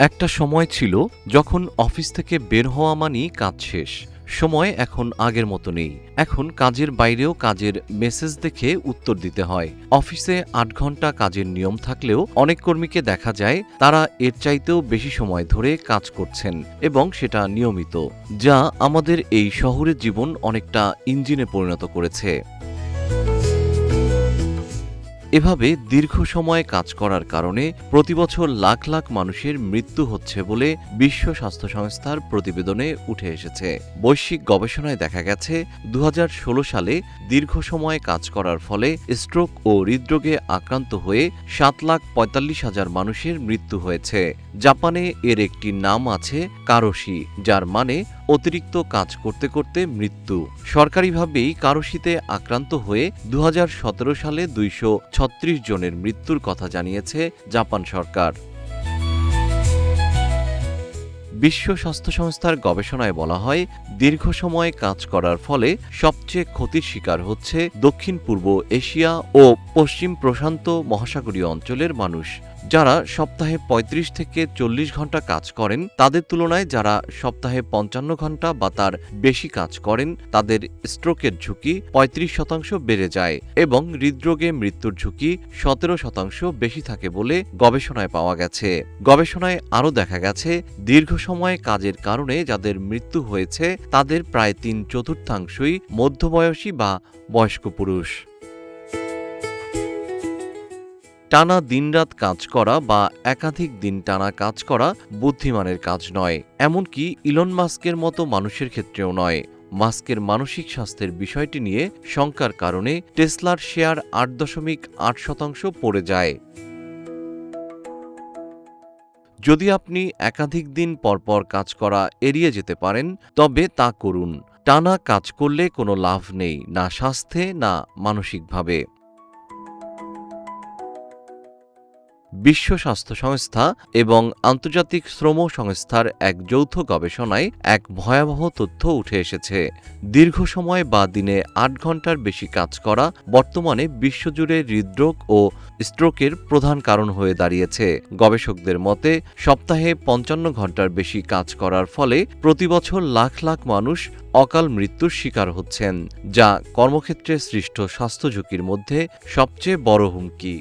একটা সময় ছিল যখন অফিস থেকে বের হওয়া মানেই কাজ শেষ। সময় এখন আগের মতো নেই। এখন কাজের বাইরেও কাজের মেসেজ দেখে উত্তর দিতে হয়। অফিসে ৮ ঘন্টা কাজের নিয়ম থাকলেও অনেক কর্মীকে দেখা যায় তারা এর চাইতেও বেশি সময় ধরে কাজ করছেন এবং সেটা নিয়মিত, যা আমাদের এই শহুরের জীবন অনেকটা ইঞ্জিনে পরিণত করেছে। এভাবে দীর্ঘ সময় কাজ করার কারণে প্রতিবছর লাখ লাখ মানুষের মৃত্যু হচ্ছে বলে বিশ্ব স্বাস্থ্য সংস্থার প্রতিবেদনে উঠে এসেছে। বৈশ্বিক গবেষণায় দেখা গেছে ২০১৬ সালে দীর্ঘ সময় কাজ করার ফলে স্ট্রোক ও হৃদরোগে আক্রান্ত হয়ে ৭,৪৫,০০০ মানুষের মৃত্যু হয়েছে। জাপানে এর একটি নাম আছে কারোশি, যার মানে অতিরিক্ত কাজ করতে করতে মৃত্যু। সরকারিভাবেই কারোশিতে আক্রান্ত হয়ে ২০১৭ সালে ২৩৬ জনের মৃত্যুর কথা জানিয়েছে জাপান সরকার। বিশ্ব স্বাস্থ্য সংস্থার গবেষণায় বলা হয়, দীর্ঘ সময় কাজ করার ফলে সবচেয়ে ক্ষতির শিকার হচ্ছে দক্ষিণ পূর্ব এশিয়া ও পশ্চিম প্রশান্ত মহাসাগরীয় অঞ্চলের মানুষ, যারা সপ্তাহে ৩৫ থেকে ৪০ ঘন্টা কাজ করেন। তাদের তুলনায় যারা সপ্তাহে ৫৫ ঘন্টা বা তার বেশি কাজ করেন, তাদের স্ট্রোকের ঝুঁকি ৩৫% বেড়ে যায় এবং হৃদরোগে মৃত্যুর ঝুঁকি ১৭% বেশি থাকে বলে গবেষণায় পাওয়া গেছে। গবেষণায় আরও দেখা গেছে, দীর্ঘ সময় কাজের কারণে যাদের মৃত্যু হয়েছে তাদের প্রায় ৩/৪ মধ্যবয়সী বা বয়স্ক পুরুষ। টানা দিনরাত কাজ করা বা একাধিক দিন টানা কাজ করা বুদ্ধিমানের কাজ নয়, এমনকি ইলন মাস্কের মতো মানুষের ক্ষেত্রেও নয়। মাস্কের মানসিক স্বাস্থ্যের বিষয়টি নিয়ে শঙ্কার কারণে টেসলার শেয়ার ৮.৮% পড়ে যায়। যদি আপনি একাধিক দিন পরপর কাজ করা এড়িয়ে যেতে পারেন, তবে তা করুন। টানা কাজ করলে কোনো লাভ নেই, না স্বাস্থ্যে না মানসিকভাবে। বিশ্ব স্বাস্থ্য সংস্থা এবং আন্তর্জাতিক শ্রম সংস্থার এক যৌথ গবেষণায় এক ভয়াবহ তথ্য উঠে এসেছে। দীর্ঘ সময় বা দিনে ৮ ঘন্টার বেশি কাজ করা বর্তমানে বিশ্বজুড়ে হৃদরোগ ও স্ট্রোকের প্রধান কারণ হয়ে দাঁড়িয়েছে। গবেষকদের মতে, সপ্তাহে ৫৫ ঘন্টার বেশি কাজ করার ফলে প্রতিবছর লাখ লাখ মানুষ অকাল মৃত্যুর শিকার হচ্ছেন, যা কর্মক্ষেত্রে সৃষ্ট স্বাস্থ্য ঝুঁকির মধ্যে সবচেয়ে বড় হুমকি।